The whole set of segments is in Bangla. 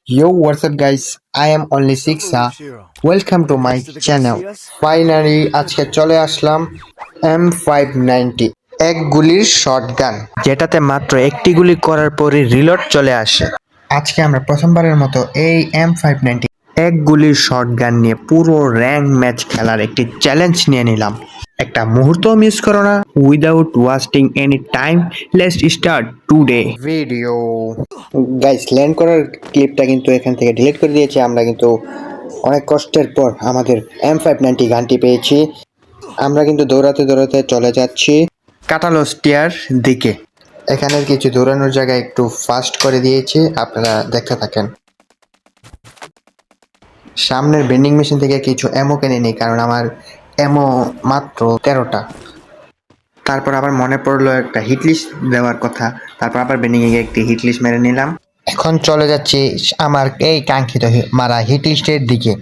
Yo, what's up, guys? I am only Sixa. Welcome to my channel. Finally, আজকে চলে আসলাম M590 এক গুলির শটগান, যেটাতে মাত্র একটি গুলি করার পরই রিলোড চলে আসে। আজকে আমরা প্রথমবারের মতো এই M590 এক গুলির শটগান নিয়ে পুরো র্যাঙ্ক ম্যাচ খেলার একটি চ্যালেঞ্জ নিয়ে নিলাম। একটা মুহূর্ত মিস করো না। Without wasting any time, let's start today video. Guys, land করার ক্লিপটা কিন্তু এখান থেকে ডিলিট করে দিয়েছি। আমরা কিন্তু অনেক কষ্টের পর আমাদের M590 গানটি পেয়েছি। আমরা কিন্তু দৌড়াতে দৌড়াতে চলে যাচ্ছি কাটালোস্টিয়ার দিকে। এখানের কিছু দৌড়ানোর জায়গায় একটু ফাস্ট করে দিয়েছি, আপনারা দেখতে থাকেন। সামনের বেন্ডিং মেশিন থেকে কিছু অ্যামো কিনে নিই, কারণ আমার অ্যামো মাত্র 13টা। তারপর আবার মনে পড়লো একটা হিটলিস্ট দেওয়ার কথা, তারপর আবার বেন্ডিংয়ে গিয়ে একটি হিটলিস্ট মেরে নিলাম। এখন চলে যাচ্ছি আমার এই কাঙ্ক্ষিত মারা হিটলিস্টের দিকে।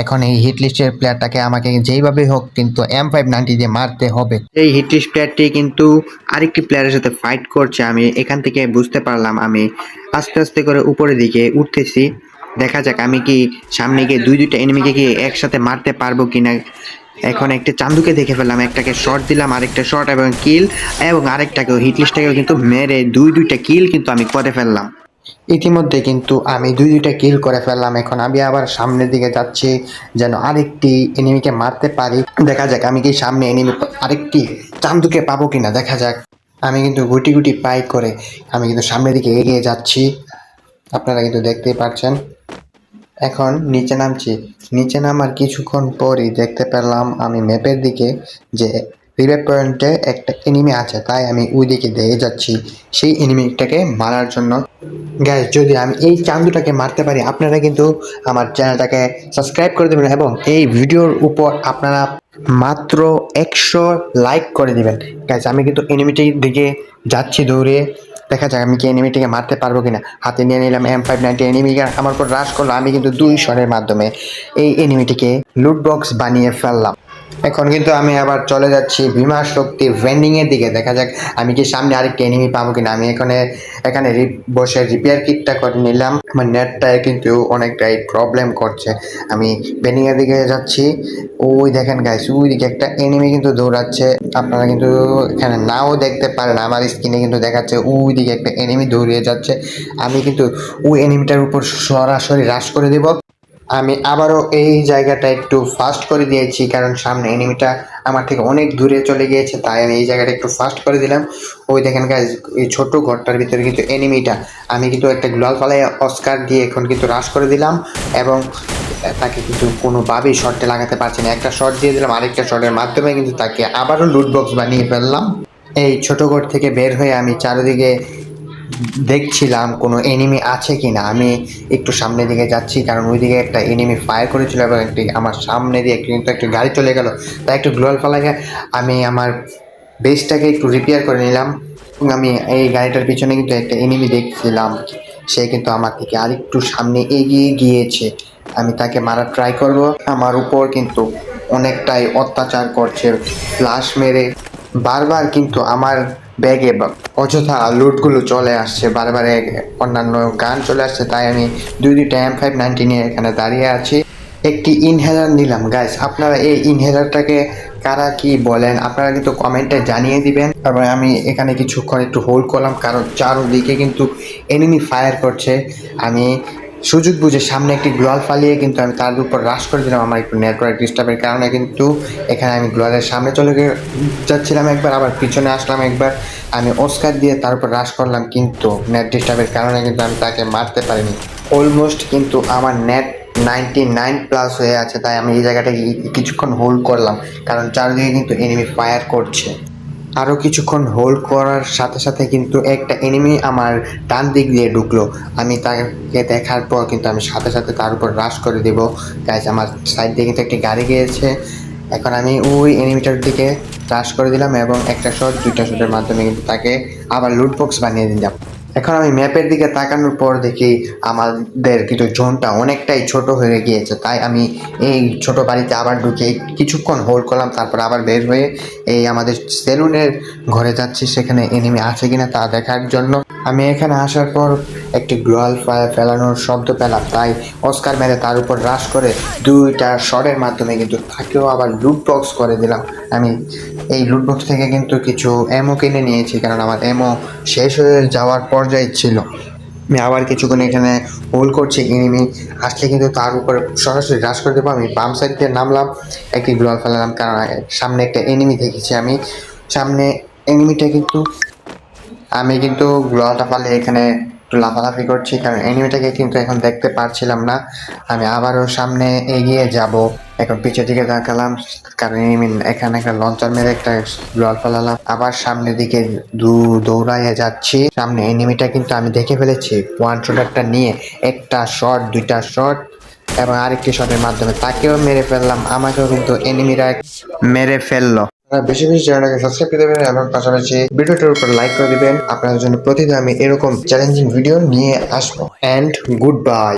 এখন এই হিটলিস্টের প্লেয়ারটাকে আমাকে যেইভাবে হোক কিন্তু M590 দিয়ে মারতে হবে। এই হিটলিস্ট প্লেয়ারটি কিন্তু আরেকটি প্লেয়ারের সাথে ফাইট করছে। আমি এখান থেকে বুঝতে পারলাম। আমি আস্তে আস্তে করে উপরের দিকে উঠতেছি। দেখা যাক আমি কি সামনে গিয়ে দুইটা এনিমিকে কি একসাথে মারতে পারবো কিনা। এখন একটা চান্দুকে দেখে ফেললাম, একটাকে শট দিলাম, আরেকটা শট এবং কিল, এবং আরেকটাকেও হিটলিস্টটাকেও কিন্তু মেরে দুইটা কিল কিন্তু আমি করে ফেললাম। ইতিমধ্যে কিন্তু আমি দুইটা কিল করে ফেললাম। এখন আমি আবার সামনের দিকে যাচ্ছি যেন আরেকটি এনিমিকে মারতে পারি। দেখা যাক আমি কি সামনে এনিমি আরেকটি চান্দুকে পাবো কিনা, দেখা যাক। আমি কিন্তু গুটি গুটি পাই করে আমি কিন্তু সামনের দিকে এগিয়ে যাচ্ছি, আপনারা কিন্তু দেখতেই পাচ্ছেন। এখন নিচে নামছি। নিচে নামার কিছুক্ষণ পরই দেখতে পেলাম আমি ম্যাপের দিকে যে রিভাইভ পয়েন্টে একটা এনিমি আছে, তাই আমি ওই দিকে দিয়ে যাচ্ছি সেই এনিমিটাকে মারার জন্য। গাইস, যদি আমি এই চান্দুটাকে মারতে পারি, আপনারা কিন্তু আমার চ্যানেলটাকে সাবস্ক্রাইব করে দেবেন এবং এই ভিডিওর উপর আপনারা মাত্র 100 লাইক করে দিবেন। গাইস, আমি কিন্তু এনিমিটির দিকে যাচ্ছি দৌড়ে। দেখা যাক আমি কি এনিমিটিকে মারতে পারবো কিনা। হাতে নিয়ে নিলাম M590। এনিমিকে আমার উপর রাশ করলো। আমি কিন্তু 2 শটের মাধ্যমে এই এনিমিটিকে লুট বক্স বানিয়ে ফেললাম। এখন কিন্তু আমি আবার চলে যাচ্ছি বিমা শক্তির ভেন্ডিং এর দিকে। দেখা যাক আমি কি সামনে আরেকটা এনিমি পাবো কিনা। আমি এখানে বসে রিপেয়ার কিটটা করে নিলাম। আমার নেটটায় কিন্তু অনেকটাই প্রবলেম করছে। আমি ভেন্ডিং এর দিকে যাচ্ছি। ওই দেখেন গাইস, ওই দিকে একটা এনিমি কিন্তু দৌড়াচ্ছে। আপনারা কিন্তু এখানে নাও দেখতে পারেন, আমার স্ক্রিনে কিন্তু দেখাচ্ছে ওই দিকে একটা এনিমি দৌড়িয়ে যাচ্ছে। আমি কিন্তু ওই এনিমিটার উপর সরাসরি রাশ করে দেব। আমি আবারও এই জায়গাটা একটু ফাস্ট করে দিয়েছি, কারণ সামনে এনিমিটা আমার থেকে অনেক দূরে চলে গিয়েছে, তাই আমি এই জায়গাটা একটু ফাস্ট করে দিলাম। ওই দেখেন গাইজ, এই ছোট ঘরটার ভিতরে কিন্তু এনিমিটা। আমি কিন্তু একটা গ্লোয়াল ফালাই অস্কার দিয়ে এখন কিন্তু রাশ করে দিলাম, এবং তাকে কিন্তু কোনোভাবেই শটে লাগাতে পারছি না। একটা শট দিয়ে দিলাম, আরেকটা শটের মাধ্যমে কিন্তু তাকে আবারও লুট বক্স বানিয়ে ফেললাম। এই ছোট ঘর থেকে বের হয়ে আমি চারিদিকে দেখছিলাম কোনো এনিমি আছে কিনা। আমি একটু সামনের দিকে যাচ্ছি, কারণ ওইদিকে একটা এনিমি ফায়ার করেছিল এবং একটি আমার সামনে দিয়ে কিন্তু একটা গাড়ি চলে গেল। তাই একটু গ্লোয়াল ফালাইয়ে আমি আমার বেসটাকে একটু রিপেয়ার করে নিলাম। এবং আমি এই গাড়িটার পিছনে কিন্তু একটা এনিমি দেখছিলাম, সে কিন্তু আমার থেকে আরেকটু সামনে এগিয়ে গিয়েছে। আমি তাকে মারার ট্রাই করব। আমার উপর কিন্তু অনেকটাই অত্যাচার করছে, ফ্লাশ মেরে বারবার কিন্তু আমার ব্যাগে অযথা লুটগুলো চলে আসছে, বারবার অন্যান্য গান চলে আসছে। তাই আমি দুইটা M590 নিয়ে এখানে দাঁড়িয়ে আছি। একটি ইনহেলার নিলাম। গাইস, আপনারা এই ইনহেলারটাকে কারা কি বলেন আপনারা কিন্তু কমেন্টে জানিয়ে দিবেন। তারপরে আমি এখানে কিছুক্ষণ একটু হোল্ড করলাম, কারণ চারদিকে কিন্তু এনিমি ফায়ার করছে। আমি সুযোগ বুঝে সামনে একটি গ্লোয়াল ফালিয়ে কিন্তু আমি তার উপর রাশ করে দিলাম। আমার একটু নেটওয়ার্ক ডিস্টার্বের কারণে কিন্তু এখানে আমি গ্লোয়ালের সামনে চলে যাচ্ছিলাম একবার, আবার পিছনে আসলাম একবার। আমি অস্কার দিয়ে তার উপর রাশ করলাম, কিন্তু নেট ডিস্টার্বের কারণে কিন্তু আমি তাকে মারতে পারিনি। অলমোস্ট কিন্তু আমার নেট 99+ হয়ে আছে, তাই আমি এই জায়গাটা কিছুক্ষণ হোল্ড করলাম, কারণ চারদিকে কিন্তু এনিমি ফায়ার করছে। আরও কিছুক্ষণ হোল্ড করার সাথে সাথে কিন্তু একটা এনিমি আমার ডান দিক দিয়ে ঢুকলো। আমি তাকে দেখার পর কিন্তু আমি সাথে সাথে তার উপর রাশ করে দেব। গাইস, আমার সাইড দিয়ে কিন্তু একটি গাড়ি গিয়েছে। এখন আমি ওই এনিমিটার দিকে রাশ করে দিলাম এবং একটা শট দুইটা শটের মাধ্যমে কিন্তু তাকে আবার লুট বক্স বানিয়ে দিলাম। এখন আমি ম্যাপের দিকে তাকানোর পর দেখি আমাদের কিন্তু জোনটা অনেকটাই ছোট হয়ে গিয়েছে, তাই আমি এই ছোট বাড়িতে আবার ঢুকে কিছুক্ষণ হোল্ড করলাম, তারপর আবার বের হয়ে এই আমাদের সেলুনের ঘরে যাচ্ছি সেখানে এনিমি আছে কিনা তা দেখার জন্য। আমি এখানে আসার পর একটি গ্লোয়াল ফায়ার ফেলানোর শব্দ পেলাম, তাই অস্কার মেরে তার উপর রাশ করে 2টা শটের মাধ্যমে কিন্তু তাকেও আবার লুট বক্স করে দিলাম। আমি এই লুট বক্স থেকে কিন্তু কিছু অ্যামো কিনে নিয়েছি, কারণ আমার অ্যামো শেষ হয়ে যাওয়ার পর্যায়ে ছিল। আমি আবার কিছুক্ষণ এখানে হোল্ড করছি, এনিমি আসলে কিন্তু তার উপরে সরাসরি রাশ করে দেবো। আমি বাম সাইড দিয়ে নামলাম, একটি গ্লোয়াল ফেলালাম, কারণ সামনে একটা এনিমি দেখেছি আমি। সামনে এনিমিটা কিন্তু আমি কিন্তু গ্লোয়ালটা পালে এখানে একটু লাফালাফি করছি, কারণ এনিমিটাকে কিন্তু এখন দেখতে পারছিলাম না। আমি আবারও সামনে এগিয়ে যাব, এখন পিছের দিকে তাকালাম, কারণ এনিমি এখানে একটা লঞ্চার মেরে একটা গ্লোয়াল ফেলালাম। আবার সামনের দিকে দৌড়াইয়ে যাচ্ছি, সামনে এনিমিটা কিন্তু আমি দেখে ফেলেছি। ওয়ান শটারটা নিয়ে একটা শট, 2টা শট এবং আরেকটি শটের মাধ্যমে তাকেও মেরে ফেললাম, আমাকেও কিন্তু এনিমিরা মেরে ফেললো। আপনারা বেশি বেশি চ্যানেলটাকে সাবস্ক্রাইব করে দেবেন এবং পাশাপাশি ভিডিওটার উপর লাইক করে দিবেন। আপনাদের জন্য প্রতিদিন আমি এরকম চ্যালেঞ্জিং ভিডিও নিয়ে আসবো। And good bye.